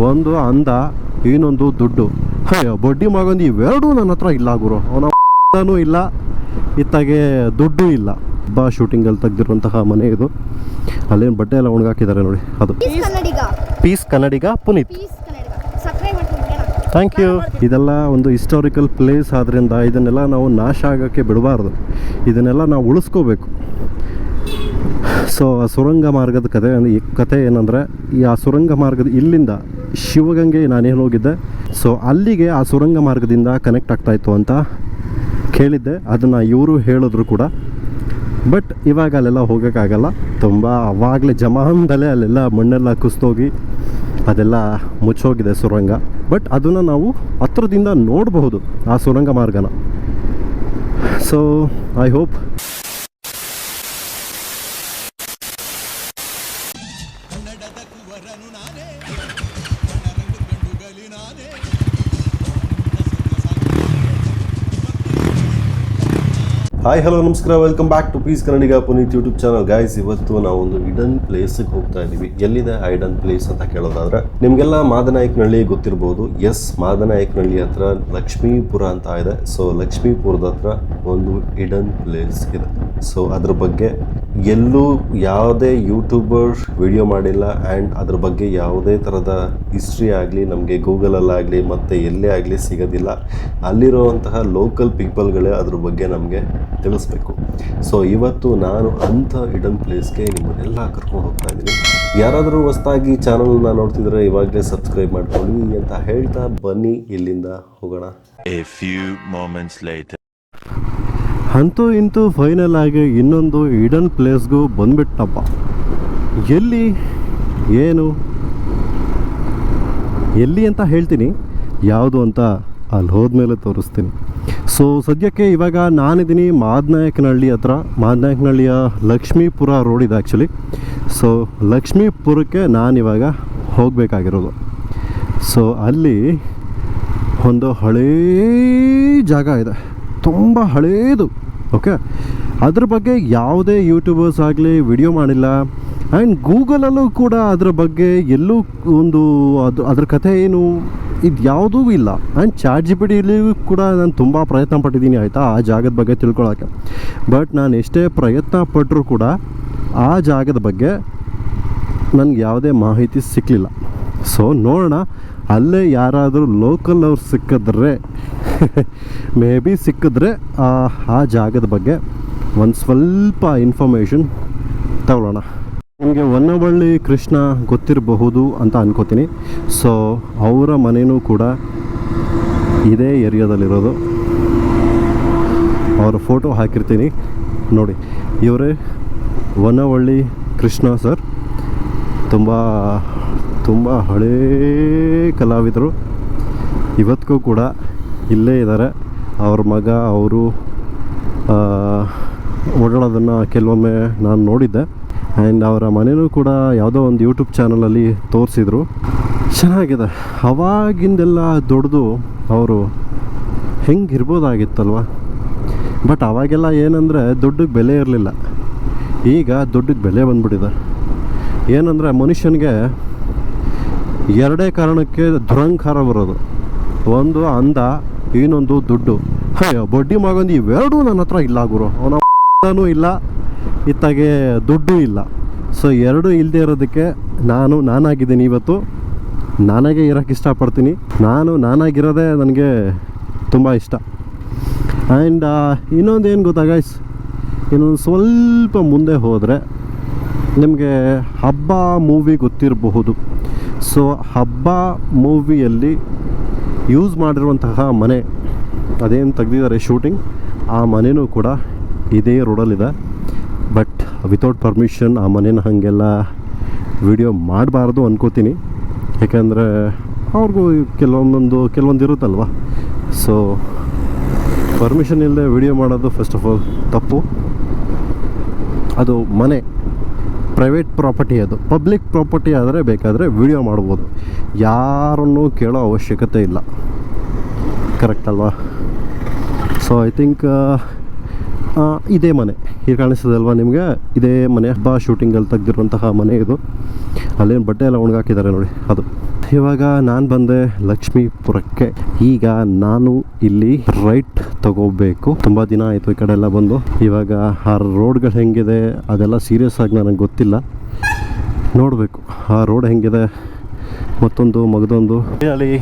ಒಂದು ಅಂದ, ಇನ್ನೊಂದು ದುಡ್ಡು. ಬಡ್ಡಿ ಮಗಂದು ಇವೆರಡೂ ನನ್ನ ಹತ್ರ ಇಲ್ಲ ಗುರು. ಅವನೂ ಇಲ್ಲ, ಇತ್ತಾಗೆ ದುಡ್ಡು ಇಲ್ಲ. ಹಬ್ಬ ಶೂಟಿಂಗಲ್ಲಿ ತೆಗೆದಿರುವಂತಹ ಮನೆ ಇದು. ಅಲ್ಲೇನು ಬಟ್ಟೆ ಎಲ್ಲ ಒಣಗಾಕಿದ್ದಾರೆ ನೋಡಿ, ಅದು peace Kannadiga Puneeth. Thank you. ಇದೆಲ್ಲ ಒಂದು ಹಿಸ್ಟಾರಿಕಲ್ ಪ್ಲೇಸ್ ಆದ್ದರಿಂದ ಇದನ್ನೆಲ್ಲ ನಾವು ನಾಶ ಆಗೋಕ್ಕೆ ಬಿಡಬಾರ್ದು, ಇದನ್ನೆಲ್ಲ ನಾವು ಉಳಿಸ್ಕೋಬೇಕು. ಸೊ ಆ ಸುರಂಗ ಮಾರ್ಗದ ಕತೆ ಏನಂದರೆ, ಆ ಸುರಂಗ ಮಾರ್ಗದ ಇಲ್ಲಿಂದ ಶಿವಗಂಗೆ ನಾನೇನು ಹೋಗಿದ್ದೆ, ಸೊ ಅಲ್ಲಿಗೆ ಆ ಸುರಂಗ ಮಾರ್ಗದಿಂದ ಕನೆಕ್ಟ್ ಆಗ್ತಾಯಿತ್ತು ಅಂತ ಕೇಳಿದ್ದೆ. ಅದನ್ನು ಇವರು ಹೇಳಿದ್ರು ಕೂಡ. ಬಟ್ ಇವಾಗ ಅಲ್ಲೆಲ್ಲ ಹೋಗೋಕ್ಕಾಗಲ್ಲ, ತುಂಬ ಅವಾಗಲೇ ಜಮಾನದಲ್ಲೇ ಅಲ್ಲೆಲ್ಲ ಮಣ್ಣೆಲ್ಲ ಕುಸಿದೋಗಿ ಅದೆಲ್ಲ ಮುಚ್ಚೋಗಿದೆ ಸುರಂಗ. ಬಟ್ ಅದನ್ನು ನಾವು ಹತ್ರದಿಂದ ನೋಡಬಹುದು ಆ ಸುರಂಗ ಮಾರ್ಗನ. So I hope hi hello ನಮಸ್ಕಾರ, welcome back to peace Kannadiga Puneeth YouTube channel. Guys, ಇವತ್ತು ನಾವೊಂದು ಹಿಡನ್ ಪ್ಲೇಸಿಗೆ ಹೋಗ್ತಾ ಇದ್ದೀವಿ. ಎಲ್ಲಿದೆ ಆ ಹಿಡನ್ ಪ್ಲೇಸ್ ಅಂತ ಕೇಳೋದಾದ್ರೆ, ನಿಮಗೆಲ್ಲ ಮಾದನಾಯಕನಹಳ್ಳಿ ಗೊತ್ತಿರ್ಬೋದು. ಎಸ್, ಮಾದನಾಯಕನಹಳ್ಳಿ ಹತ್ರ ಲಕ್ಷ್ಮೀಪುರ ಅಂತ ಇದೆ. ಸೊ ಲಕ್ಷ್ಮೀಪುರದ ಹತ್ರ ಒಂದು ಹಿಡನ್ ಪ್ಲೇಸ್ ಇದೆ. ಸೊ ಅದ್ರ ಬಗ್ಗೆ ಎಲ್ಲೂ ಯಾವುದೇ ಯೂಟ್ಯೂಬರ್ ವಿಡಿಯೋ ಮಾಡಿಲ್ಲ. ಆ್ಯಂಡ್ ಅದ್ರ ಬಗ್ಗೆ ಯಾವುದೇ ಥರದ ಹಿಸ್ಟ್ರಿ ಆಗಲಿ ನಮಗೆ ಗೂಗಲಲ್ಲಾಗಲಿ ಮತ್ತು ಎಲ್ಲೇ ಆಗಲಿ ಸಿಗೋದಿಲ್ಲ. ಅಲ್ಲಿರುವಂತಹ ಲೋಕಲ್ ಪೀಪಲ್ಗಳೇ ಅದ್ರ ಬಗ್ಗೆ ನಮಗೆ ತಿಳಿಸ್ಬೇಕು. ಸೊ ಇವತ್ತು ನಾನು ಅಂಥ ಹಿಡನ್ ಪ್ಲೇಸ್ಗೆ ನಿಮ್ಮನ್ನೆಲ್ಲ ಕರ್ಕೊಂಡು ಹೋಗ್ತಾ ಇದ್ದೀನಿ. ಯಾರಾದರೂ ಹೊಸದಾಗಿ ಚಾನಲ್ನ ನೋಡ್ತಿದ್ರೆ ಇವಾಗಲೇ ಸಬ್ಸ್ಕ್ರೈಬ್ ಮಾಡ್ಕೊಳ್ಳಿ ಅಂತ ಹೇಳ್ತಾ ಬನ್ನಿ ಇಲ್ಲಿಂದ ಹೋಗೋಣ. ಅಂತೂ ಇಂತೂ ಫೈನಲ್ ಆಗಿ ಇನ್ನೊಂದು ಹಿಡನ್ ಪ್ಲೇಸ್ಗೂ ಬಂದ್ಬಿಟ್ಟಪ್ಪ. ಎಲ್ಲಿ ಏನು ಎಲ್ಲಿ ಅಂತ ಹೇಳ್ತೀನಿ, ಯಾವುದು ಅಂತ ಅಲ್ಲಿ ಹೋದ್ಮೇಲೆ ತೋರಿಸ್ತೀನಿ. ಸೊ ಸದ್ಯಕ್ಕೆ ಇವಾಗ ನಾನಿದ್ದೀನಿ ಮಾದನಾಯಕನಹಳ್ಳಿ ಹತ್ರ. ಮಾದನಾಯಕನಹಳ್ಳಿಯ ಲಕ್ಷ್ಮೀಪುರ ರೋಡ್ ಇದೆ ಆ್ಯಕ್ಚುಲಿ. ಸೊ ಲಕ್ಷ್ಮೀಪುರಕ್ಕೆ ನಾನಿವಾಗ ಹೋಗಬೇಕಾಗಿರೋದು. ಸೊ ಅಲ್ಲಿ ಒಂದು ಹಳೇ ಜಾಗ ಇದೆ, ತುಂಬ ಹಳೇದು. ಓಕೆ, ಅದ್ರ ಬಗ್ಗೆ ಯಾವುದೇ ಯೂಟ್ಯೂಬರ್ಸ್ ಆಗಲಿ ವಿಡಿಯೋ ಮಾಡಿಲ್ಲ. ಆ್ಯಂಡ್ ಗೂಗಲಲ್ಲೂ ಕೂಡ ಅದ್ರ ಬಗ್ಗೆ ಎಲ್ಲೂ ಅದ್ರ ಕಥೆ ಏನು ಇದು ಯಾವುದೂ ಇಲ್ಲ. ಆ್ಯಂಡ್ ChatGPTಲಿ ಕೂಡ ನಾನು ತುಂಬ ಪ್ರಯತ್ನ ಪಟ್ಟಿದ್ದೀನಿ ಆಯಿತಾ, ಆ ಜಾಗದ ಬಗ್ಗೆ ತಿಳ್ಕೊಳ್ಳೋಕ್ಕೆ. ಬಟ್ ನಾನು ಎಷ್ಟೇ ಪ್ರಯತ್ನ ಪಟ್ಟರೂ ಕೂಡ ಆ ಜಾಗದ ಬಗ್ಗೆ ನನಗೆ ಯಾವುದೇ ಮಾಹಿತಿ ಸಿಕ್ಕಲಿಲ್ಲ. ಸೊ ನೋಡೋಣ, ಅಲ್ಲೇ ಯಾರಾದರೂ ಲೋಕಲ್ ಅವ್ರು ಸಿಕ್ಕಿದ್ರೆ ಮೇ ಬಿ ಸಿಕ್ಕಿದ್ರೆ ಆ ಜಾಗದ ಬಗ್ಗೆ ಒಂದು ಸ್ವಲ್ಪ ಇನ್ಫಾರ್ಮೇಷನ್ ತಗೊಳ್ಳೋಣ. ನಿಮಗೆ ಹೊನ್ನವಳ್ಳಿ ಕೃಷ್ಣ ಗೊತ್ತಿರಬಹುದು ಅಂತ ಅನ್ಕೋತೀನಿ. ಸೊ ಅವರ ಮನೆಯೂ ಕೂಡ ಇದೇ ಏರಿಯಾದಲ್ಲಿರೋದು. ಅವರ ಫೋಟೋ ಹಾಕಿರ್ತೀನಿ ನೋಡಿ. ಇವರೇ ಹೊನ್ನವಳ್ಳಿ ಕೃಷ್ಣ ಸರ್. ತುಂಬ ಹಳೇ ಕಲಾವಿದರು. ಇವತ್ತಿಗೂ ಕೂಡ ಇಲ್ಲೇ ಇದ್ದಾರೆ. ಅವ್ರ ಮಗ ಅವರು ಓಡಾಡೋದನ್ನು ಕೆಲವೊಮ್ಮೆ ನಾನು ನೋಡಿದ್ದೆ. ಆ್ಯಂಡ್ ಅವರ ಮನೆಯೂ ಕೂಡ ಯಾವುದೋ ಒಂದು ಯೂಟ್ಯೂಬ್ ಚಾನಲಲ್ಲಿ ತೋರಿಸಿದ್ರು. ಚೆನ್ನಾಗಿದೆ. ಅವಾಗಿಂದೆಲ್ಲ ದೊಡ್ಡದು ಅವರು ಹೆಂಗಿರ್ಬೋದಾಗಿತ್ತಲ್ವ. ಬಟ್ ಅವಾಗೆಲ್ಲ ಏನಂದರೆ ದುಡ್ಡಿಗೆ ಬೆಲೆ ಇರಲಿಲ್ಲ. ಈಗ ದುಡ್ಡಿಗೆ ಬೆಲೆ ಬಂದ್ಬಿಟ್ಟಿದೆ. ಏನಂದರೆ ಮನುಷ್ಯನಿಗೆ ಎರಡೇ ಕಾರಣಕ್ಕೆ ದುರಂಕಾರ ಬರೋದು. ಒಂದು ಅಂದ, ಇನ್ನೊಂದು ದುಡ್ಡು. ಬಡ್ಡಿ ಮಗಂದು ಇವೆರಡೂ ನನ್ನ ಹತ್ರ ಇಲ್ಲ ಗುರು. ಅವನೂ ಇಲ್ಲ, ಇತ್ತಾಗೆ ದುಡ್ಡು ಇಲ್ಲ. ಸೊ ಎರಡೂ ಇಲ್ಲದೆ ಇರೋದಕ್ಕೆ ನಾನಾಗಿದ್ದೀನಿ. ಇವತ್ತು ನಾನಾಗೆ ಇರೋಕ್ಕೆ ಇಷ್ಟಪಡ್ತೀನಿ. ನಾನಾಗಿರೋದೇ ನನಗೆ ತುಂಬ ಇಷ್ಟ. ಆ್ಯಂಡ್ ಇನ್ನೊಂದೇನು ಗೊತ್ತಾ ಗೈಸ್, ಇನ್ನೊಂದು ಸ್ವಲ್ಪ ಮುಂದೆ ಹೋದರೆ ನಿಮಗೆ ಹಬ್ಬ ಮೂವಿ ಗೊತ್ತಿರಬಹುದು. ಸೊ ಹಬ್ಬ ಮೂವಿಯಲ್ಲಿ ಯೂಸ್ ಮಾಡಿರುವಂತಹ ಮನೆ, ಅದೇನು ತೆಗೆದಿದ್ದಾರೆ ಶೂಟಿಂಗ್, ಆ ಮನೆಯೂ ಕೂಡ ಇದೇ ರೋಡಲ್ಲಿದೆ. ಬಟ್ ವಿತೌಟ್ ಪರ್ಮಿಷನ್ ಆ ಮನೇನ ಹಾಗೆಲ್ಲ ವಿಡಿಯೋ ಮಾಡಬಾರ್ದು ಅನ್ಕೋತೀನಿ. ಯಾಕೆಂದರೆ ಅವ್ರಿಗೂ ಕೆಲವೊಂದು ಇರುತ್ತಲ್ವ. ಸೊ ಪರ್ಮಿಷನ್ ಇಲ್ಲದೆ ವಿಡಿಯೋ ಮಾಡೋದು ಫಸ್ಟ್ ಆಫ್ ಆಲ್ ತಪ್ಪು. ಅದು ಮನೆ ಪ್ರೈವೇಟ್ ಪ್ರಾಪರ್ಟಿ, ಅದು ಪಬ್ಲಿಕ್ ಪ್ರಾಪರ್ಟಿ ಆದರೆ ಬೇಕಾದರೆ ವಿಡಿಯೋ ಮಾಡ್ಬೋದು. ಯಾರನ್ನೂ ಕೇಳೋ ಅವಶ್ಯಕತೆ ಇಲ್ಲ. ಕರೆಕ್ಟ್ ಅಲ್ವಾ? ಸೊ ಐ ಥಿಂಕ್ ಇದೇ ಮನೆ ಈಗ ಕಾಣಿಸ್ತದಲ್ವ ನಿಮಗೆ, ಇದೇ ಮನೆ. ಹಬ್ಬ ಶೂಟಿಂಗಲ್ಲಿ ತೆಗೆದಿರುವಂತಹ ಮನೆ ಇದು. ಅಲ್ಲೇನು ಬಟ್ಟೆ ಎಲ್ಲ ಒಣಗಾಕಿದ್ದಾರೆ ನೋಡಿ, ಅದು ಇವಾಗ ನಾನು ಬಂದೆ ಲಕ್ಷ್ಮೀಪುರಕ್ಕೆ. ಈಗ ನಾನು ಇಲ್ಲಿ ರೈಟ್ ತಗೋಬೇಕು. ತುಂಬ ದಿನ ಆಯಿತು ಈ ಕಡೆ ಎಲ್ಲ ಬಂದು. ಇವಾಗ ಆ ರೋಡ್ಗಳು ಹೆಂಗಿದೆ ಅದೆಲ್ಲ ಸೀರಿಯಸ್ ಆಗಿ ನನಗೆ ಗೊತ್ತಿಲ್ಲ, ನೋಡಬೇಕು ಆ ರೋಡ್ ಹೆಂಗಿದೆ. ಮತ್ತೊಂದು ಮಗದೊಂದು ಅಲ್ಲಿ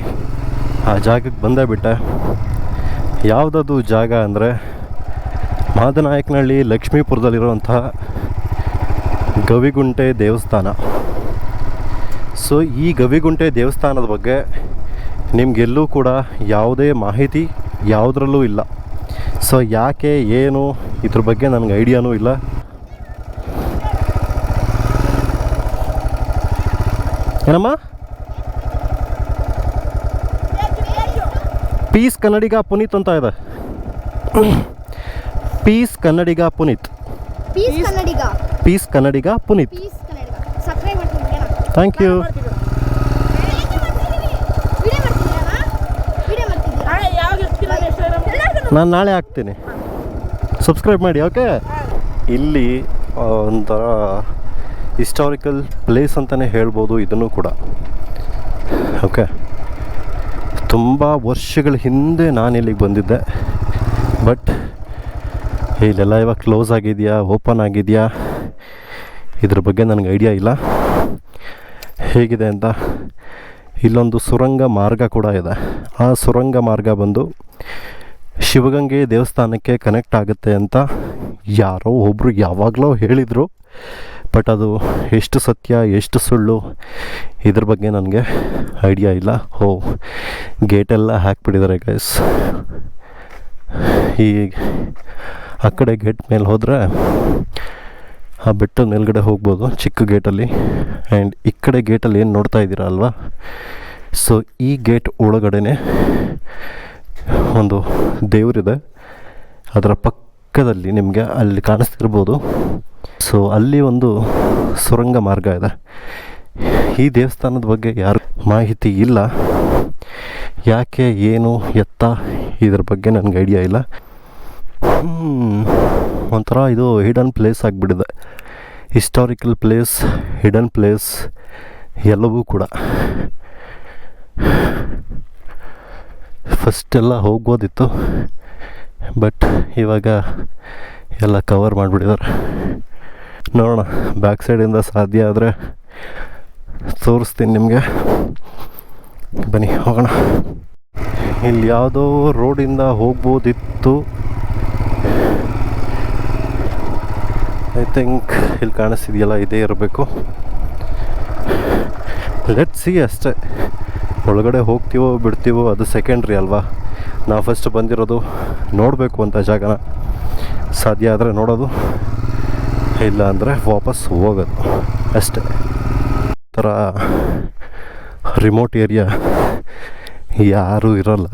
ಆ ಜಾಗಕ್ಕೆ ಬಂದೇ ಬಿಟ್ಟೆ. ಯಾವುದದು ಜಾಗ ಅಂದರೆ ಮಾದನಾಯಕನಹಳ್ಳಿ ಲಕ್ಷ್ಮೀಪುರದಲ್ಲಿರುವಂತಹ ಗವಿಗುಂಟೆ ದೇವಸ್ಥಾನ. ಸೊ ಈ ಗವಿಗುಂಟೆ ದೇವಸ್ಥಾನದ ಬಗ್ಗೆ ನಿಮಗೆಲ್ಲೂ ಕೂಡ ಯಾವುದೇ ಮಾಹಿತಿ ಯಾವುದರಲ್ಲೂ ಇಲ್ಲ. ಸೊ ಯಾಕೆ ಏನು ಇದ್ರ ಬಗ್ಗೆ ನನಗೆ ಐಡಿಯಾನೂ ಇಲ್ಲ. ಏನಮ್ಮ? ಪೀಸ್ ಕನ್ನಡಿಗ ಪುನೀತ್ ಅಂತ ಇದೆ. Peace Kannadiga Puneeth. Peace Kannadiga Puneeth. Thank you. ನಾನು ನಾಳೆ ಹಾಕ್ತೀನಿ, ಸಬ್ಸ್ಕ್ರೈಬ್ ಮಾಡಿ. ಓಕೆ. ಇಲ್ಲಿ ಒಂಥರ ಹಿಸ್ಟಾರಿಕಲ್ ಪ್ಲೇಸ್ ಅಂತಲೇ ಹೇಳ್ಬೋದು ಇದನ್ನು ಕೂಡ. ಓಕೆ, ತುಂಬ ವರ್ಷಗಳ ಹಿಂದೆ ನಾನು ಇಲ್ಲಿಗೆ ಬಂದಿದ್ದೆ. ಬಟ್ ಇಲ್ಲೆಲ್ಲ ಇವಾಗ ಕ್ಲೋಸ್ ಆಗಿದೆಯಾ ಓಪನ್ ಆಗಿದೆಯಾ ಇದ್ರ ಬಗ್ಗೆ ನನಗೆ ಐಡಿಯಾ ಇಲ್ಲ ಹೇಗಿದೆ ಅಂತ. ಇಲ್ಲೊಂದು ಸುರಂಗ ಮಾರ್ಗ ಕೂಡ ಇದೆ. ಆ ಸುರಂಗ ಮಾರ್ಗ ಬಂದು ಶಿವಗಂಗೆ ದೇವಸ್ಥಾನಕ್ಕೆ ಕನೆಕ್ಟ್ ಆಗುತ್ತೆ ಅಂತ ಯಾರೋ ಒಬ್ಬರು ಯಾವಾಗಲೂ ಹೇಳಿದರು. ಬಟ್ ಅದು ಎಷ್ಟು ಸತ್ಯ ಎಷ್ಟು ಸುಳ್ಳು ಇದ್ರ ಬಗ್ಗೆ ನನಗೆ ಐಡಿಯಾ ಇಲ್ಲ. ಗೇಟೆಲ್ಲ ಹಾಕಿಬಿಟ್ಟಿದ್ದಾರೆ ಗೈಸ್. ಈ ಆ ಕಡೆ ಗೇಟ್ ಮೇಲೆ ಹೋದರೆ ಆ ಬೆಟ್ಟದ ಮೇಲ್ಗಡೆ ಹೋಗ್ಬೋದು ಚಿಕ್ಕ ಗೇಟಲ್ಲಿ. ಆ್ಯಂಡ್ ಈ ಕಡೆ ಗೇಟಲ್ಲಿ ಏನು ನೋಡ್ತಾ ಇದ್ದೀರಾ ಅಲ್ವಾ, ಸೊ ಈ ಗೇಟ್ ಒಳಗಡೆ ಒಂದು ದೇವರಿದೆ. ಅದರ ಪಕ್ಕದಲ್ಲಿ ನಿಮಗೆ ಅಲ್ಲಿ ಕಾಣಿಸ್ತಿರ್ಬೋದು. ಸೊ ಅಲ್ಲಿ ಒಂದು ಸುರಂಗ ಮಾರ್ಗ ಇದೆ. ಈ ದೇವಸ್ಥಾನದ ಬಗ್ಗೆ ಯಾರು ಮಾಹಿತಿ ಇಲ್ಲ. ಯಾಕೆ ಏನು ಎತ್ತ ಇದ್ರ ಬಗ್ಗೆ ನನಗೆ ಐಡಿಯಾ ಇಲ್ಲ. ಒಂಥರ ಇದು ಹಿಡನ್ ಪ್ಲೇಸ್ ಆಗಿಬಿಟ್ಟಿದೆ. ಹಿಸ್ಟಾರಿಕಲ್ ಪ್ಲೇಸ್, ಹಿಡನ್ ಪ್ಲೇಸ್ ಎಲ್ಲವೂ ಕೂಡ. ಫಸ್ಟೆಲ್ಲ ಹೋಗ್ಬೋದಿತ್ತು, ಬಟ್ ಇವಾಗ ಎಲ್ಲ ಕವರ್ ಮಾಡಿಬಿಟ್ಟಿದ್ದಾರೆ. ನೋಡೋಣ, ಬ್ಯಾಕ್ ಸೈಡಿಂದ ಸಾಧ್ಯ ಆದರೆ ತೋರಿಸ್ತೀನಿ ನಿಮಗೆ. ಬನ್ನಿ ಹೋಗೋಣ. ಇಲ್ಲಿ ಯಾವುದೋ ರೋಡಿಂದ ಹೋಗ್ಬೋದಿತ್ತು. ಐ ಥಿಂಕ್ ಇಲ್ಲಿ ಕಾಣಿಸ್ತಿದೆಯಲ್ಲ ಇದೇ ಇರಬೇಕು. ಲೆಟ್ ಸಿ ಅಷ್ಟೇ. ಒಳಗಡೆ ಹೋಗ್ತೀವೋ ಬಿಡ್ತೀವೋ ಅದು ಸೆಕೆಂಡ್ರಿ ಅಲ್ವಾ. ನಾವು ಫಸ್ಟ್ ಬಂದಿರೋದು ನೋಡಬೇಕು ಅಂತ ಜಾಗನ. ಸಾಧ್ಯ ಆದರೆ ನೋಡೋದು, ಇಲ್ಲ ಅಂದರೆ ವಾಪಸ್ ಹೋಗೋದು ಅಷ್ಟೇ. ಥರ ರಿಮೋಟ್ ಏರಿಯಾ, ಯಾರೂ ಇರೋಲ್ಲ.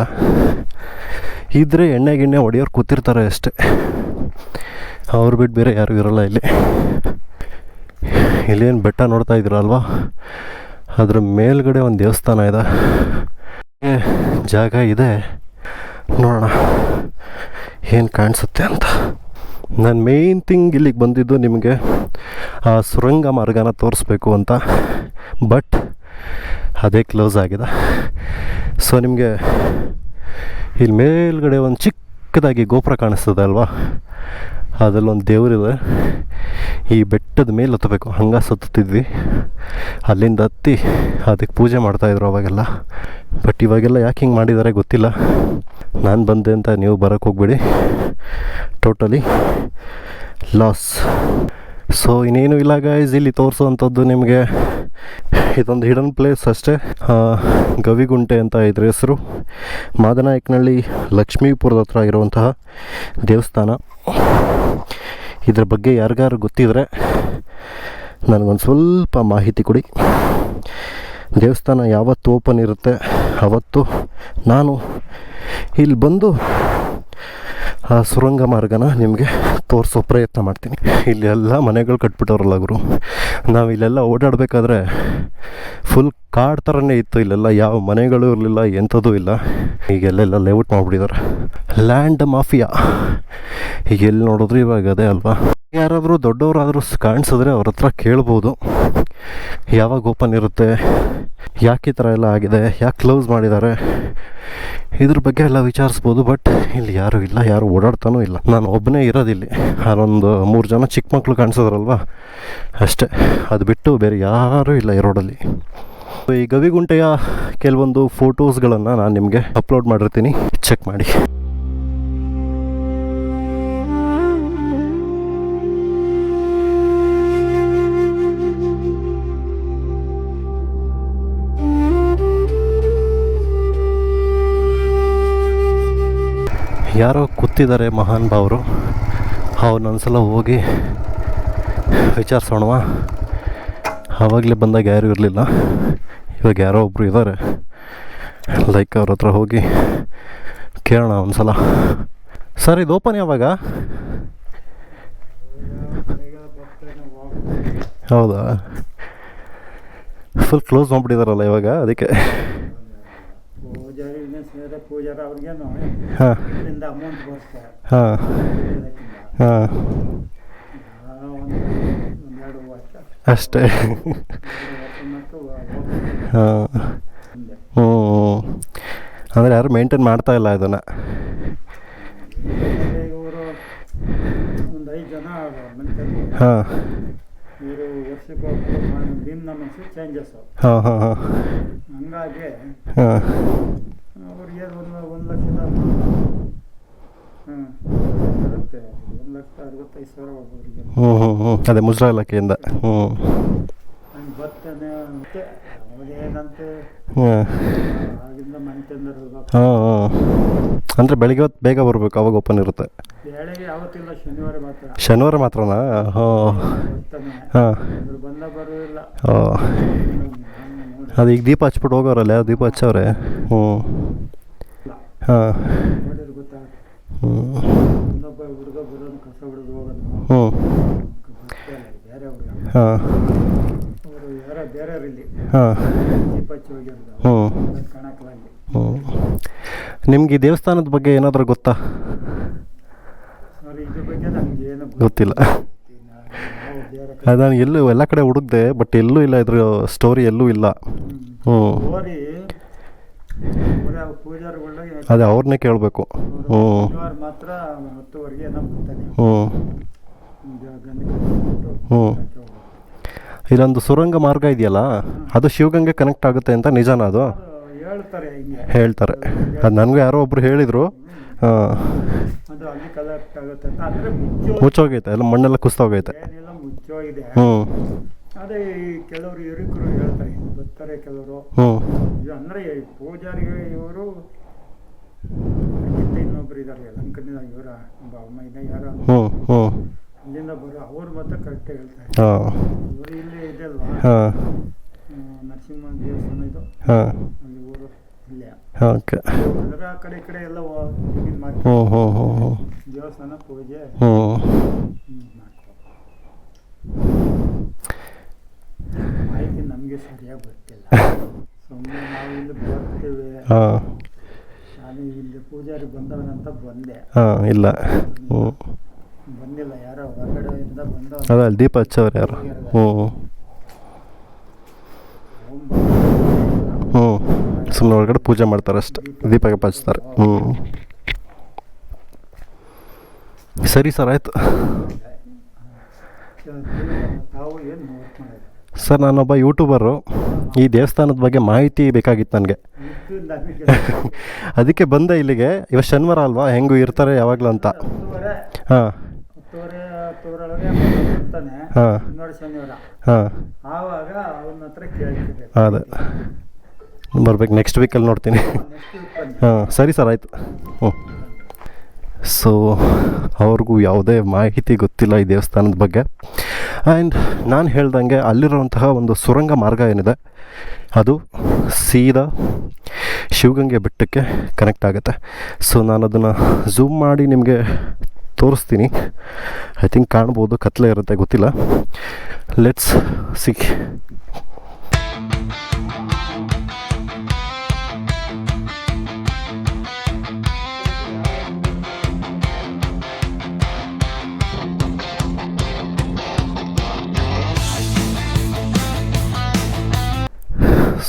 ಇದ್ದರೆ ಎಣ್ಣೆ ಗಿಣ್ಣೆ ಹೊಡೆಯೋರು ಕೂತಿರ್ತಾರೆ ಅಷ್ಟೇ. ಅವ್ರು ಬಿಟ್ಟು ಬೇರೆ ಯಾರೂ ಇರೋಲ್ಲ ಇಲ್ಲಿ. ಇಲ್ಲೇನು ಬೆಟ್ಟ ನೋಡ್ತಾ ಇದ್ದೀರಲ್ವಾ, ಅದ್ರ ಮೇಲ್ಗಡೆ ಒಂದು ದೇವಸ್ಥಾನ ಇದೆ. ಜಾಗ ಇದೆ, ನೋಡೋಣ ಏನು ಕಾಣಿಸುತ್ತೆ ಅಂತ. ನಾನು ಮೇಯ್ನ್ ಥಿಂಗ್ ಇಲ್ಲಿಗೆ ಬಂದಿದ್ದು ನಿಮಗೆ ಆ ಸುರಂಗ ಮಾರ್ಗನ ತೋರಿಸ್ಬೇಕು ಅಂತ. ಬಟ್ ಅದೇ ಕ್ಲೋಸ್ ಆಗಿದೆ. ಸೊ ನಿಮಗೆ ಇಲ್ಲಿ ಮೇಲ್ಗಡೆ ಒಂದು ಚಿಕ್ಕದಾಗಿ ಗೋಪುರ ಕಾಣಿಸ್ತದೆ ಅಲ್ವಾ, ಅದರಲ್ಲೊಂದು ದೇವರಿದೆ. ಈ ಬೆಟ್ಟದ ಮೇಲೆ ಹತ್ತಬೇಕು, ಹಂಗೆ ಸುತ್ತಿದ್ವಿ. ಅಲ್ಲಿಂದ ಹತ್ತಿ ಅದಕ್ಕೆ ಪೂಜೆ ಮಾಡ್ತಾಯಿದ್ರು ಅವಾಗೆಲ್ಲ. ಬಟ್ ಇವಾಗೆಲ್ಲ ಯಾಕೆ ಹಿಂಗೆ ಮಾಡಿದ್ದಾರೆ ಗೊತ್ತಿಲ್ಲ. ನಾನು ಬಂದೆ ಅಂತ ನೀವು ಬರೋಕ್ಕೆ ಹೋಗ್ಬೇಡಿ, ಟೋಟಲಿ ಲಾಸ್. ಸೊ ಇನ್ನೇನು ಇಲ್ಲ ಗೈಸ್, ಇಲ್ಲಿ ತೋರಿಸೋವಂಥದ್ದು ನಿಮಗೆ ಇದೊಂದು ಹಿಡನ್ ಪ್ಲೇಸ್ ಅಷ್ಟೇ. ಗವಿಗುಂಟೆ ಅಂತ ಇದ್ರ ಹೆಸರು. ಮಾದನಾಯಕನಹಳ್ಳಿ ಲಕ್ಷ್ಮೀಪುರದ ಹತ್ರ ಇರುವಂತಹ ದೇವಸ್ಥಾನ. ಇದ್ರ ಬಗ್ಗೆ ಯಾರಿಗಾರು ಗೊತ್ತಿದ್ರೆ ನನಗೊಂದು ಸ್ವಲ್ಪ ಮಾಹಿತಿ ಕೊಡಿ. ದೇವಸ್ಥಾನ ಯಾವತ್ತು ಓಪನ್ ಇರುತ್ತೆ ಆವತ್ತು ನಾನು ಇಲ್ಲಿ ಬಂದು ಆ ಸುರಂಗ ಮಾರ್ಗನ ನಿಮಗೆ ತೋರಿಸೋ ಪ್ರಯತ್ನ ಮಾಡ್ತೀನಿ. ಇಲ್ಲೆಲ್ಲ ಮನೆಗಳು ಕಟ್ಬಿಟ್ಟವ್ರಲ್ಲ ಗುರು. ನಾವು ಇಲ್ಲೆಲ್ಲ ಓಡಾಡಬೇಕಾದ್ರೆ ಫುಲ್ ಕಾಡು ಥರನೇ ಇತ್ತು. ಇಲ್ಲೆಲ್ಲ ಯಾವ ಮನೆಗಳು ಇರಲಿಲ್ಲ, ಎಂಥದೂ ಇಲ್ಲ. ಈಗೆಲ್ಲೆಲ್ಲ ಲೇಔಟ್ ಮಾಡಿಬಿಟ್ಟಿದ್ದಾರೆ. ಲ್ಯಾಂಡ್ ಮಾಫಿಯಾ ಈಗ ಎಲ್ಲಿ ನೋಡಿದ್ರು ಇವಾಗ ಅದೇ ಅಲ್ವಾ. ಯಾರಾದರೂ ದೊಡ್ಡವರಾದರೂ ಕಾಣಿಸಿದ್ರೆ ಅವ್ರ ಹತ್ರ ಕೇಳ್ಬೋದು, ಯಾವಾಗ ಓಪನ್ ಇರುತ್ತೆ, ಯಾಕೆ ಈ ಥರ ಎಲ್ಲ ಆಗಿದೆ, ಯಾಕೆ ಕ್ಲೋಸ್ ಮಾಡಿದ್ದಾರೆ, ಇದ್ರ ಬಗ್ಗೆ ಎಲ್ಲ ವಿಚಾರಿಸ್ಬೋದು. ಬಟ್ ಇಲ್ಲಿ ಯಾರೂ ಇಲ್ಲ, ಯಾರು ಓಡಾಡ್ತಾನೂ ಇಲ್ಲ. ನಾನು ಒಬ್ಬನೇ ಇರೋದಿಲ್ಲಿ. ಅಲ್ಲೊಂದು 3 ಜನ ಚಿಕ್ಕ ಮಕ್ಕಳು ಕಾಣಿಸಿದ್ರಲ್ವ ಅಷ್ಟೇ, ಅದು ಬಿಟ್ಟು ಬೇರೆ ಯಾರೂ ಇಲ್ಲ ಈ ರೋಡಲ್ಲಿ. ಈ ಗವಿಗುಂಟೆಯ ಕೆಲವೊಂದು ಫೋಟೋಸ್ಗಳನ್ನು ನಾನು ನಿಮಗೆ ಅಪ್ಲೋಡ್ ಮಾಡಿರ್ತೀನಿ, ಚೆಕ್ ಮಾಡಿ. ಯಾರೋ ಕೂತಿದ್ದಾರೆ ಮಹಾನ್ ಭಾವರು, ಅವನೊಂದ್ಸಲ ಹೋಗಿ ವಿಚಾರಿಸೋಣವಾ. ಆವಾಗಲೇ ಬಂದಾಗ ಯಾರೂ ಇರಲಿಲ್ಲ, ಇವಾಗ ಯಾರೋ ಒಬ್ಬರು ಇದ್ದಾರೆ. ಲೈಕ್ ಅವ್ರ ಹತ್ರ ಹೋಗಿ ಕೇಳೋಣ ಒಂದ್ಸಲ. ಸರ್, ಇದು ಓಪನ್ ಯಾವಾಗ? ಹೌದಾ, ಫುಲ್ ಕ್ಲೋಸ್ ಮಾಡಿಬಿಟ್ಟಿದಾರಲ್ಲ ಇವಾಗ, ಅದಕ್ಕೆ. ಹಾಂ ಹಾಂ ಹಾಂ ಅಷ್ಟೇ. ಹಾಂ ಹ್ಞೂ, ಅಂದರೆ ಯಾರು ಮೇಂಟೈನ್ ಮಾಡ್ತಾ ಇಲ್ಲ ಇದನ್ನು. ಹಾಂ ಹಾಂ ಹಾಂ ಹಾಂ ಹಂಗಾಗಿ ಹಾಂ ಅವ್ರಿಗೆ 1 ಲಕ್ಷದ ಬರುತ್ತೆ, 1,65,000 ಒಬ್ಬರಿಗೆ. ಹ್ಞೂ ಹ್ಞೂ ಹ್ಞೂ ಅದೇ ಮುಜರಾ ಇಲಾಖೆಯಿಂದ. ಹ್ಞೂ ಹಂಗೆ ಬರ್ತೇನೆ ಮತ್ತೆ ಅವಾಗೇನಂತೆ ಹಾಂ ಆಗಿಂದ ಮನೆ ತಂದಿರೋದು. ಹಾಂ ಹಾಂ ಅಂದರೆ ಬೆಳಿಗ್ಗೆ ಹೊತ್ತು ಬೇಗ ಬರಬೇಕು, ಅವಾಗ ಓಪನ್ ಇರುತ್ತೆ. ಬೆಳಗ್ಗೆ ಯಾವತ್ತಿಲ್ಲ, ಶನಿವಾರ ಮಾತ್ರ. ಶನಿವಾರ ಮಾತ್ರನಾ? ಹಾಂ ಬರ್ತಾನೆ, ಹಾಂ ಅದ್ರ ಬಂದ ಬರೋದಿಲ್ಲ. ಅದು ಈಗ ದೀಪ ಹಚ್ಬಿಟ್ಟು ಹೋಗೋರಲ್ಲ, ಯಾವ ದೀಪ ಹಚ್ಚವ್ರೆ? ಹ್ಞೂ ಹಾಂ ನೋಡಿದ್ರೆ ಗೊತ್ತಾಗುತ್ತೆ. ಹ್ಞೂ ಇನ್ನೊಬ್ಬ ಹುಡುಗ ಬರೋದು, ಕಸ ಹೊಡೆದು ಹೋಗೋದು, ಹ್ಞೂ ಬೇರೆ ಹುಡುಗ, ಹಾಂ ಅವರು ಯಾರೋ ಬೇರೆಯವ್ರು ಇಲ್ಲಿ ಹಾಂ ದೀಪ ಹಚ್ಚಿ ಹೋಗಿರೋದು, ಹ್ಞೂ ಕಾಣಕ್ಲಾಗಿ. ಹ್ಞೂ ನಿಮ್ಗೆ ಈ ದೇವಸ್ಥಾನದ ಬಗ್ಗೆ ಏನಾದರೂ ಗೊತ್ತಾ? ಅವ್ರು ಇದ್ರ ಬಗ್ಗೆ ನಮ್ಗೆ ಏನು ಗೊತ್ತಿಲ್ಲ. ಬೇರೆ ನಾನು ಎಲ್ಲೂ ಎಲ್ಲ ಕಡೆ ಹುಡುಕ್ದೆ, ಬಟ್ ಎಲ್ಲೂ ಇಲ್ಲ, ಇದ್ರ ಸ್ಟೋರಿ ಎಲ್ಲೂ ಇಲ್ಲ. ಹ್ಞೂ ಹೋರಿ ಪೂಜಾರಿಗಳಿಗೆ ಅದೇ ಅವ್ರನ್ನೇ ಕೇಳಬೇಕು. ಹ್ಞೂ ಶನಿವಾರ ಮಾತ್ರ 10ವರೆಗೆ ಏನೋ ಬರ್ತಾನೆ. ಹ್ಞೂ ಹ್ಞೂ ಇಲ್ಲೊಂದು ಸುರಂಗ ಮಾರ್ಗ ಇದೆಯಲ್ಲ, ಅದು ಶಿವಗಂಗೆ ಕನೆಕ್ಟ್ ಆಗುತ್ತೆ ಅಂತ, ನಿಜಾನ ಅದು? ಹೇಳ್ತಾರೆ, ಹಿಂಗೆ ಹೇಳ್ತಾರೆ. ಅದು ನನಗೂ ಯಾರೋ ಒಬ್ರು ಹೇಳಿದರು. ಹಾಂ ಅದು ಅಲ್ಲಿ ಕಲೆಕ್ಟ್ ಆಗುತ್ತೆ ಅಂತ. ಅಂದರೆ ಮುಚ್ಚೋಗೈತೆ, ಎಲ್ಲ ಮಣ್ಣೆಲ್ಲ ಕುಸ್ತೋಗೈತೆ. ಏನಿಲ್ಲ, ಮುಚ್ಚೋಗಿದೆ. ಹ್ಞೂ ಅದೇ ಈ ಕೆಲವರು ಹಿರಿಕರು ಹೇಳ್ತಾರೆ, ಬರ್ತಾರೆ ಕೆಲವರು. ಹ್ಞೂ ಅಂದರೆ ಪೂಜಾರಿಗೆ ಇವರು ಇನ್ನೊಬ್ರು ಇದ್ದಾರೆ ಲಂಕನಿಂದ, ಇವರ ಅಮ್ಮ ಇನ್ನ ಯಾರು ಹ್ಞೂ ಹ್ಞೂ ಇಲ್ಲಿಂದ ಬರೋ ಅವ್ರು ಮಾತ್ರ ಕರೆಕ್ಟಾಗಿ ಹೇಳ್ತಾರೆ. ಹಾಂ ಇವರು ಇಲ್ಲೇ ಇದೆ ಅಲ್ವಾ, ಹಾಂ ನರಸಿಂಹ ದೇವಸ್ಥಾನ ಇದು, ಹಾಂ ಅಲ್ಲಿ ಊರು ಇಲ್ಲೇ. ಓಕೆ. ಅದರ ಆ ಕಡೆ ಈ ಕಡೆ ಎಲ್ಲ ಹ್ಞೂ ಹ್ಞೂ ಹ್ಞೂ ಹ್ಞೂ ದೇವಸ್ಥಾನ ಪೂಜೆ ಹ್ಞೂ ಮಾಹಿತಿ ನಮಗೆ ಸರಿಯಾಗಿ ಗೊತ್ತಿಲ್ಲ. ಸುಮ್ಮನೆ ನಾವು ಇಲ್ಲಿ ಬರ್ತೀವಿ, ಹಾಂ ನಾನು ಇಲ್ಲಿ ಪೂಜಾರಿ ಬಂದವನಂತ ಬಂದೆ. ಹಾಂ ಇಲ್ಲ. ಹ್ಞೂ ಬಂದಿಲ್ಲ, ಯಾರೋ ಹೊರಗಡೆಯಿಂದ ಬಂದ. ಅದೇ ಅಲ್ಲಿ ದೀಪ ಹಚ್ಚವ್ರು ಯಾರು? ಹ್ಞೂ ಹ್ಞೂ ಸುಮ್ಮನೆ ಒಳಗಡೆ ಪೂಜೆ ಮಾಡ್ತಾರೆ ಅಷ್ಟೆ, ದೀಪ ಹಚ್ತಾರೆ. ಹ್ಞೂ ಸರಿ ಸರ್, ಆಯಿತು. ತಾವು ಏನು ವರ್ಕ್ ಮಾಡಿದ್ರೆ? ಸರ್, ನಾನೊಬ್ಬ ಯೂಟ್ಯೂಬರು. ಈ ದೇವಸ್ಥಾನದ ಬಗ್ಗೆ ಮಾಹಿತಿ ಬೇಕಾಗಿತ್ತು ನನಗೆ. ಇದು ನಮಗೆ ಅದಕ್ಕೆ ಬಂದೆ ಇಲ್ಲಿಗೆ. ಇವತ್ತು ಶನಿವಾರ ಅಲ್ವಾ, ಹೆಂಗೂ ಇರ್ತಾರೆ ಯಾವಾಗಲೂ ಅಂತ. 10:30 ಹಾಂ 10:30 ಬರ್ತಾನೆ. ಹಾಂ ನೋಡಿ ಶನಿವಾರ ಹಾಂ ಆವಾಗ ಅವನ ಹತ್ರ ಕೇಳ್ತಿದ್ದೆ. ಅದೇ ಬರ್ಬೇಕು, ನೆಕ್ಸ್ಟ್ ವೀಕಲ್ಲಿ ನೋಡ್ತೀನಿ. ನೆಕ್ಸ್ಟ್ ವೀಕ್ ಬನ್ನಿ. ಹಾಂ ಸರಿ ಸರ್, ಆಯಿತು. ಹ್ಞೂ ಸೊ ಅವ್ರಿಗೂ ಯಾವುದೇ ಮಾಹಿತಿ ಗೊತ್ತಿಲ್ಲ ಈ ದೇವಸ್ಥಾನದ ಬಗ್ಗೆ. ಆ್ಯಂಡ್ ನಾನು ಹೇಳ್ದಂಗೆ ಅಲ್ಲಿರುವಂತಹ ಒಂದು ಸುರಂಗ ಮಾರ್ಗ ಏನಿದೆ, ಅದು ಸೀದಾ ಶಿವಗಂಗೆ ಬೆಟ್ಟಕ್ಕೆ ಕನೆಕ್ಟ್ ಆಗುತ್ತೆ. ಸೊ ನಾನು ಅದನ್ನು ಝೂಮ್ ಮಾಡಿ ನಿಮಗೆ ತೋರಿಸ್ತೀನಿ. ಐ ಥಿಂಕ್ ಕಾಣ್ಬೋದು, ಕತ್ಲೆ ಇರುತ್ತೆ, ಗೊತ್ತಿಲ್ಲ. Let's see.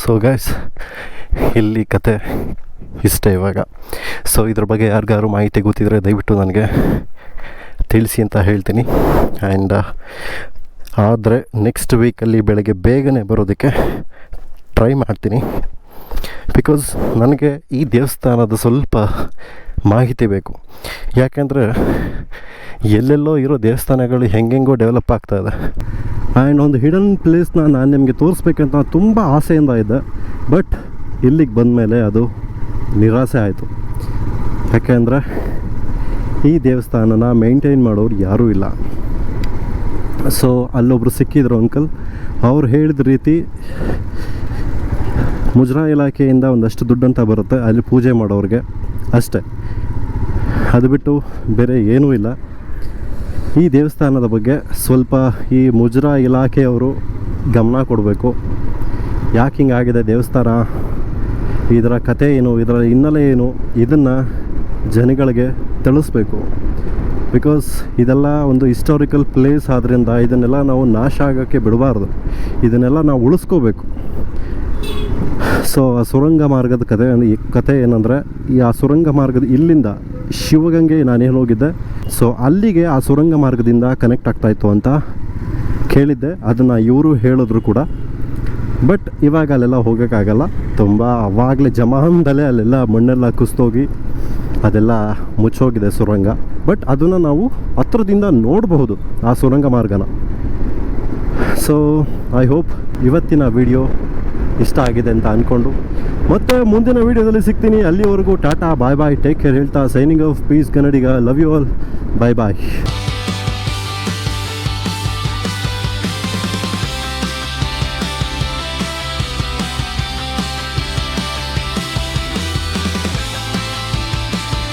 ಸೊ ಗೈಸ್, ಇಲ್ಲಿ ಕತೆ ಇಷ್ಟೇ ಇವಾಗ. ಸೊ ಇದ್ರ ಬಗ್ಗೆ ಯಾರಿಗಾರು ಮಾಹಿತಿ ಗೊತ್ತಿದ್ರೆ ದಯವಿಟ್ಟು ನನಗೆ ತಿಳಿಸಿ ಅಂತ ಹೇಳ್ತೀನಿ. ಆ್ಯಂಡ್ ಆದರೆ ನೆಕ್ಸ್ಟ್ ವೀಕಲ್ಲಿ ಬೆಳಗ್ಗೆ ಬೇಗನೆ ಬರೋದಕ್ಕೆ ಟ್ರೈ ಮಾಡ್ತೀನಿ. ಬಿಕಾಸ್ ನನಗೆ ಈ ದೇವಸ್ಥಾನದ ಸ್ವಲ್ಪ ಮಾಹಿತಿ ಬೇಕು. ಯಾಕೆಂದರೆ ಎಲ್ಲೆಲ್ಲೋ ಇರೋ ದೇವಸ್ಥಾನಗಳು ಹೆಂಗೆಂಗೋ ಡೆವಲಪ್ ಆಗ್ತಾಯಿದೆ. ಆ್ಯಂಡ್ ಒಂದು ಹಿಡನ್ ಪ್ಲೇಸ್ನ ನಾನು ನಿಮಗೆ ತೋರಿಸ್ಬೇಕಂತ ತುಂಬ ಆಸೆಯಿಂದ ಇದ್ದೆ. ಬಟ್ ಇಲ್ಲಿಗೆ ಬಂದಮೇಲೆ ಅದು ನಿರಾಸೆ ಆಯಿತು. ಯಾಕೆಂದರೆ ಈ ದೇವಸ್ಥಾನನ ಮೇಂಟೈನ್ ಮಾಡೋರು ಯಾರೂ ಇಲ್ಲ. ಸೊ ಅಲ್ಲೊಬ್ಬರು ಸಿಕ್ಕಿದ್ರು ಅಂಕಲ್. ಅವ್ರು ಹೇಳಿದ ರೀತಿ ಮುಜರಾಯಿ ಇಲಾಖೆಯಿಂದ ಒಂದಷ್ಟು ದುಡ್ಡಂತ ಬರುತ್ತೆ ಅಲ್ಲಿ ಪೂಜೆ ಮಾಡೋರಿಗೆ ಅಷ್ಟೇ. ಅದು ಬಿಟ್ಟು ಬೇರೆ ಏನೂ ಇಲ್ಲ. ಈ ದೇವಸ್ಥಾನದ ಬಗ್ಗೆ ಸ್ವಲ್ಪ ಈ ಮುಜರಾಯಿ ಇಲಾಖೆಯವರು ಗಮನ ಕೊಡಬೇಕು. ಯಾಕೆ ಹಿಂಗಾಗಿದೆ ದೇವಸ್ಥಾನ, ಇದರ ಕತೆ ಏನು, ಇದರ ಹಿನ್ನೆಲೆ ಏನು, ಇದನ್ನು ಜನಗಳಿಗೆ ತಿಳಿಸ್ಬೇಕು. ಬಿಕಾಸ್ ಇದೆಲ್ಲ ಒಂದು ಹಿಸ್ಟಾರಿಕಲ್ ಪ್ಲೇಸ್ ಆದ್ದರಿಂದ ಇದನ್ನೆಲ್ಲ ನಾವು ನಾಶ ಆಗೋಕ್ಕೆ ಬಿಡಬಾರ್ದು. ಇದನ್ನೆಲ್ಲ ನಾವು ಉಳಿಸ್ಕೋಬೇಕು. ಸೊ ಆ ಸುರಂಗ ಮಾರ್ಗದ ಕತೆ ಏನಂದರೆ, ಆ ಸುರಂಗ ಮಾರ್ಗದ ಇಲ್ಲಿಂದ ಶಿವಗಂಗೆ ನಾನೇನು ಹೋಗಿದ್ದೆ, ಸೊ ಅಲ್ಲಿಗೆ ಆ ಸುರಂಗ ಮಾರ್ಗದಿಂದ ಕನೆಕ್ಟ್ ಆಗ್ತಾಯಿತ್ತು ಅಂತ ಕೇಳಿದ್ದೆ. ಅದನ್ನು ಇವರು ಹೇಳಿದ್ರು ಕೂಡ. ಬಟ್ ಇವಾಗ ಅಲ್ಲೆಲ್ಲ ಹೋಗೋಕ್ಕಾಗಲ್ಲ. ತುಂಬ ಅವಾಗಲೇ ಜಮಾನದಲ್ಲೇ ಅಲ್ಲೆಲ್ಲ ಮಣ್ಣೆಲ್ಲ ಕುಸಿದೋಗಿ ಅದೆಲ್ಲ ಮುಚ್ಚೋಗಿದೆ ಸುರಂಗ. ಬಟ್ ಅದನ್ನು ನಾವು ಹತ್ರದಿಂದ ನೋಡಬಹುದು ಆ ಸುರಂಗ ಮಾರ್ಗನ. ಸೊ ಐ ಹೋಪ್ ಇವತ್ತಿನ ವಿಡಿಯೋ ಇಷ್ಟ ಆಗಿದೆ ಅಂತ ಅಂದ್ಕೊಂಡು ಮತ್ತೆ ಮುಂದಿನ ವೀಡಿಯೋದಲ್ಲಿ ಸಿಗ್ತೀನಿ. ಅಲ್ಲಿವರೆಗೂ tata, bye bye, take care ಹೇಳ್ತಾ signing off peace Kannadiga. Love you all, bye bye.